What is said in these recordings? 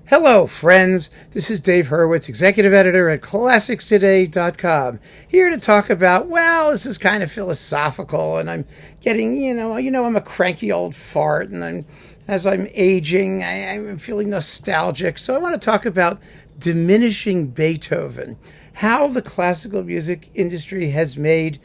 Hello, friends. This is Dave Hurwitz, executive editor at ClassicsToday.com, here to talk about, well, this is kind of philosophical, and I'm getting, I'm a cranky old fart, and as I'm aging, I'm feeling nostalgic. So I want to talk about diminishing Beethoven, how the classical music industry has made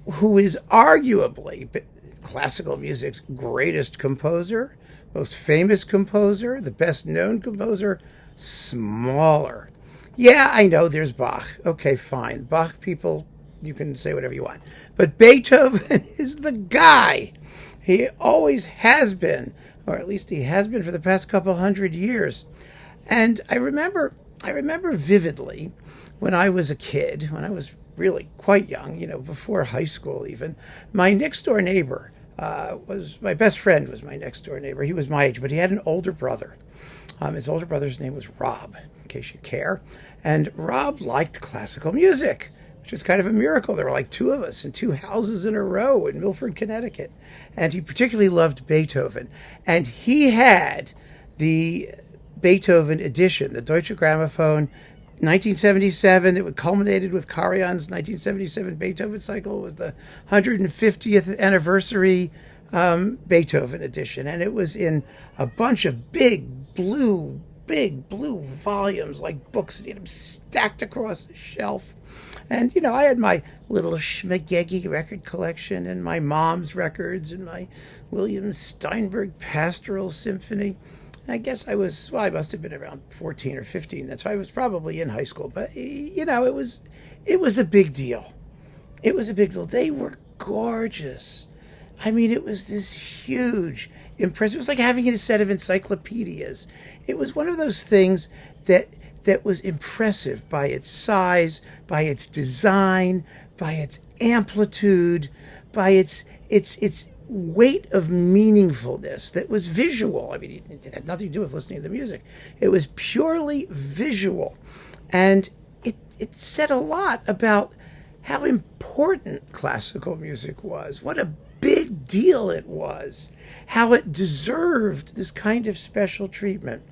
who is arguably classical music's greatest composer, most famous composer, the best known composer, smaller. Yeah, I know there's Bach. Okay, fine. Bach people, you can say whatever you want. But Beethoven is the guy. He always has been, or at least he has been for the past couple hundred years. And I remember vividly when I was a kid, when I was really quite young, before high school even, my next door neighbor, was my best friend was my next door neighbor. He was my age, but he had an older brother. His older brother's name was Rob, in case you care. And Rob liked classical music, which is kind of a miracle. There were like two of us in two houses in a row in Milford, Connecticut. And he particularly loved Beethoven. And he had the Beethoven edition, the Deutsche Grammophon, 1977, it culminated with Karajan's 1977 Beethoven cycle. It was the 150th anniversary Beethoven edition, and it was in a bunch of big blue volumes, like books, and he had them stacked across the shelf. And, I had my little Schmagegi record collection and my mom's records and my William Steinberg Pastoral Symphony. I guess I must have been around 14 or 15. That's why I was probably in high school. But, it was a big deal. It was a big deal. They were gorgeous. I mean, it was this huge, impressive. It was like having a set of encyclopedias. It was one of those things that was impressive by its size, by its design, by its amplitude, by its weight of meaningfulness that was visual. I mean, it had nothing to do with listening to the music. It was purely visual. And it said a lot about how important classical music was, what a big deal it was, how it deserved this kind of special treatment.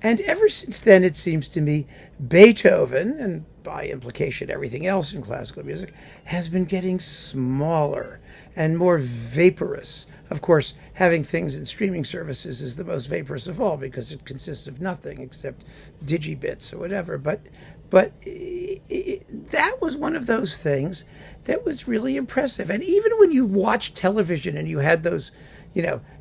And ever since then, it seems to me, Beethoven, and by implication everything else in classical music, has been getting smaller and more vaporous. Of course, having things in streaming services is the most vaporous of all because it consists of nothing except digibits or whatever. But that was one of those things that was really impressive. And even when you watched television and you had those,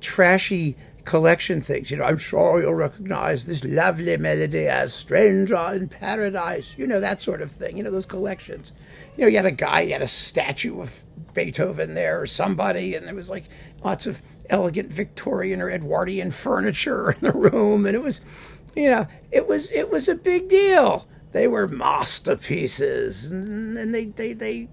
trashy collection things, I'm sure you'll recognize this lovely melody as Stranger in Paradise, that sort of thing, those collections. You had you had a statue of Beethoven there or somebody, and there was like lots of elegant Victorian or Edwardian furniture in the room, and it was, it was a big deal. They were masterpieces, and they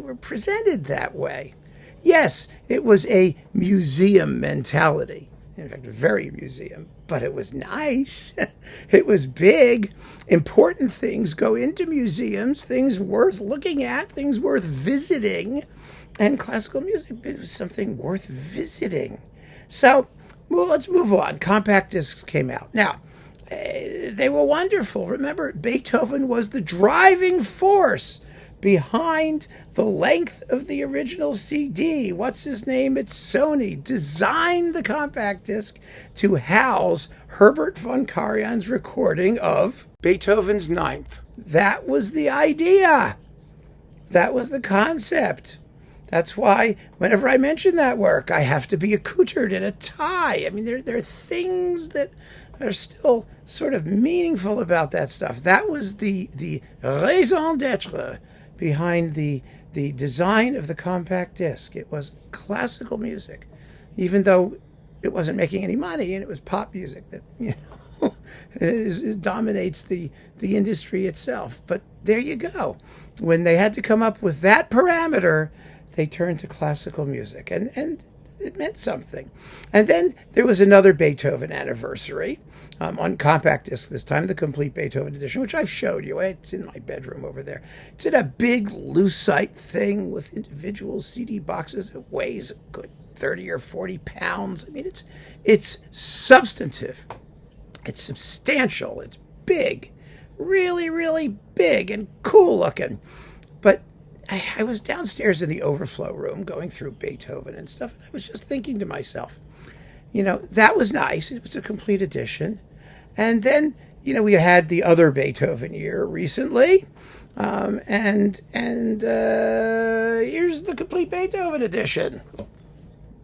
were presented that way. Yes, it was a museum mentality. In fact, very museum, but it was nice. It was big. Important things go into museums, things worth looking at, things worth visiting. And classical music was something worth visiting. So, let's move on. Compact discs came out. Now, they were wonderful. Remember, Beethoven was the driving force behind the length of the original CD. What's his name at Sony? Designed the compact disc to house Herbert von Karajan's recording of Beethoven's Ninth. That was the idea. That was the concept. That's why whenever I mention that work, I have to be accoutred in a tie. I mean, there are things that are still sort of meaningful about that stuff. That was the raison d'etre behind the design of the compact disc. It was classical music, even though it wasn't making any money, and it was pop music that it dominates the industry itself. But there you go. When they had to come up with that parameter, they turned to classical music, and it meant something. And then there was another Beethoven anniversary on compact disc this time, the complete Beethoven edition, which I've showed you. It's in my bedroom over there. It's in a big lucite thing with individual CD boxes. It weighs a good 30 or 40 pounds. I mean, it's substantive. It's substantial. It's big, really, really big and cool looking. But I was downstairs in the overflow room going through Beethoven and stuff, and I was just thinking to myself, that was nice. It was a complete edition. And then, we had the other Beethoven year recently. And here's the complete Beethoven edition.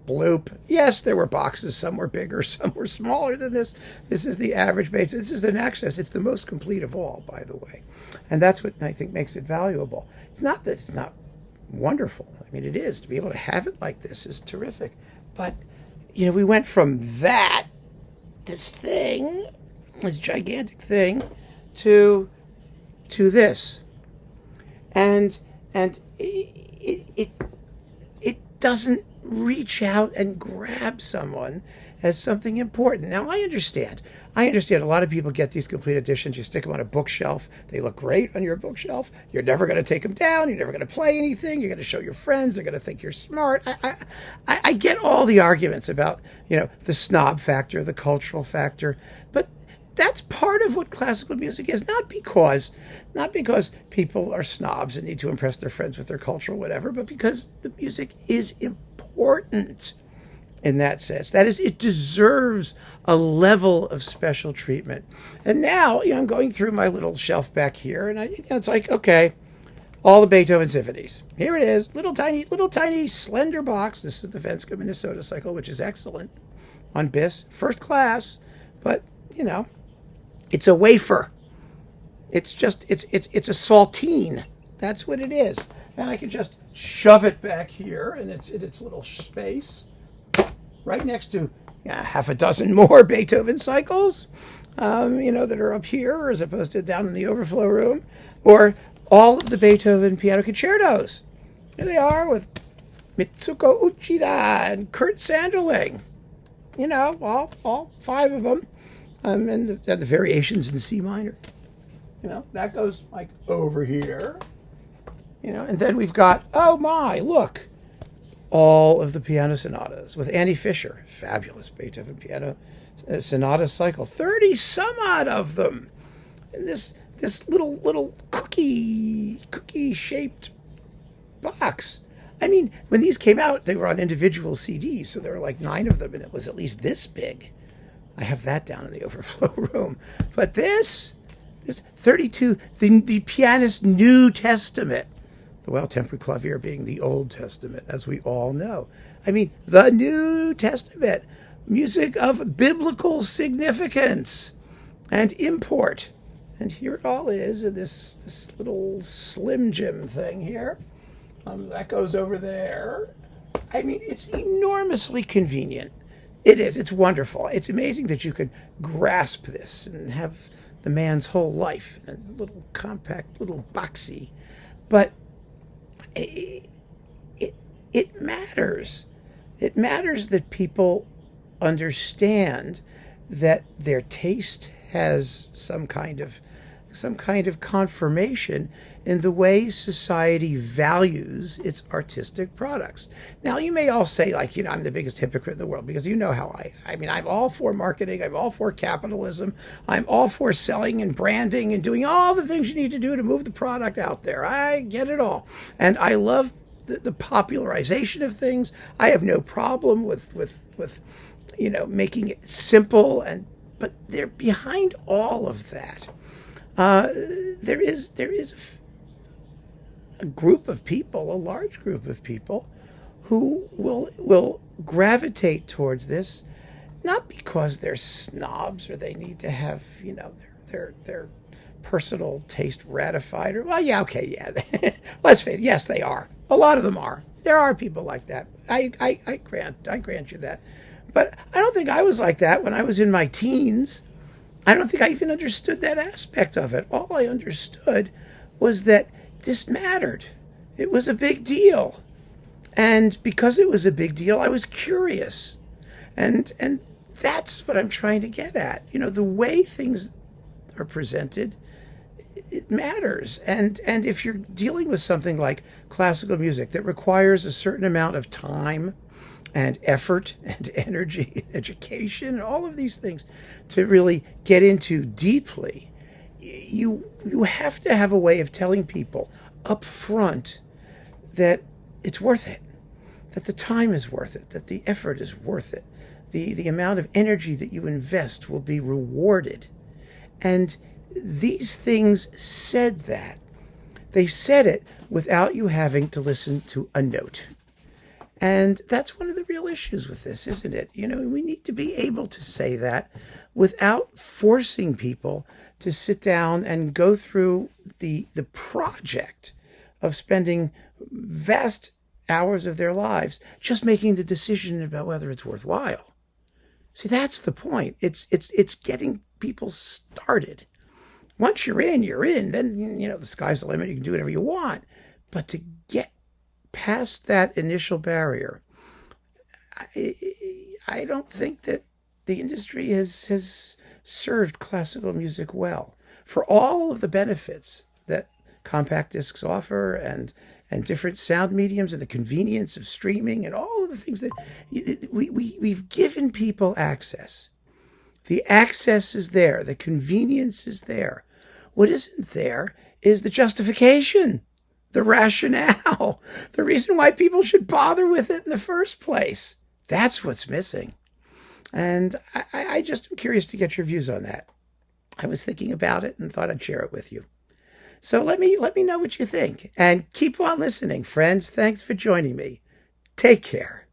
Bloop. Yes, there were boxes. Some were bigger, some were smaller than this. This is the average Beethoven. This is the Access. It's the most complete of all, by the way. And that's what I think makes it valuable. It's not that it's not wonderful. I mean, it is. To be able to have it like this is terrific. But, we went from this gigantic thing, to this. And it doesn't reach out and grab someone as something important. Now, I understand a lot of people get these complete editions. You stick them on a bookshelf. They look great on your bookshelf. You're never going to take them down. You're never going to play anything. You're going to show your friends. They're going to think you're smart. I get all the arguments about, the snob factor, the cultural factor, but that's part of what classical music is. Not because people are snobs and need to impress their friends with their culture or whatever, but because the music is important in that sense. That is, it deserves a level of special treatment. And now, I'm going through my little shelf back here, and it's like, okay, all the Beethoven symphonies. Here it is, little tiny, slender box. This is the Venska, Minnesota cycle, which is excellent on BIS, first class, but it's a wafer. It's a saltine. That's what it is. And I can just shove it back here in its little space, right next to half a dozen more Beethoven cycles, that are up here as opposed to down in the overflow room, or all of the Beethoven piano concertos. Here they are with Mitsuko Uchida and Kurt Sanderling. All 5 of them. And the variations in C minor. That goes like over here. And then we've got, oh my, look, all of the piano sonatas with Annie Fisher. Fabulous Beethoven piano sonata cycle. 30 some odd of them. And this little cookie shaped box. I mean, when these came out, they were on individual CDs, so there were like 9 of them, and it was at least this big. I have that down in the overflow room. But this 32, the pianist's New Testament, the well-tempered clavier being the Old Testament, as we all know. I mean, the New Testament, music of biblical significance and import. And here it all is in this little Slim Jim thing here. That goes over there. I mean, it's enormously convenient. It is. It's wonderful. It's amazing that you could grasp this and have the man's whole life in a little compact, little boxy. But it matters. It matters that people understand that their taste has some kind of confirmation in the way society values its artistic products. Now, you may all say, I'm the biggest hypocrite in the world, because how I'm all for marketing, I'm all for capitalism, I'm all for selling and branding and doing all the things you need to do to move the product out there. I get it all. And I love the popularization of things. I have no problem with making it simple, but they're behind all of that. There is a group of people, a large group of people, who will gravitate towards this, not because they're snobs or they need to have their personal taste ratified, or let's face it, yes, they are. A lot of them are. There are people like that. I grant you that. But I don't think I was like that when I was in my teens. I don't think I even understood that aspect of it. All I understood was that this mattered. It was a big deal. And because it was a big deal, I was curious. And that's what I'm trying to get at. The way things are presented, it matters. And if you're dealing with something like classical music that requires a certain amount of time and effort and energy, education, all of these things to really get into deeply, you have to have a way of telling people up front that it's worth it, that the time is worth it, that the effort is worth it, the amount of energy that you invest will be rewarded. And these things said that. They said it without you having to listen to a note. And that's one of the real issues with this, isn't it? We need to be able to say that without forcing people to sit down and go through the project of spending vast hours of their lives just making the decision about whether it's worthwhile. See, that's the point. It's getting people started. Once you're in, then, the sky's the limit. You can do whatever you want. But to get past that initial barrier, I don't think that the industry has served classical music well. For all of the benefits that compact discs offer and different sound mediums and the convenience of streaming and all of the things that we've given people access. The access is there. The convenience is there. What isn't there is the justification, the rationale, the reason why people should bother with it in the first place. That's what's missing. And I just am curious to get your views on that. I was thinking about it and thought I'd share it with you. So let me know what you think. And keep on listening, friends. Thanks for joining me. Take care.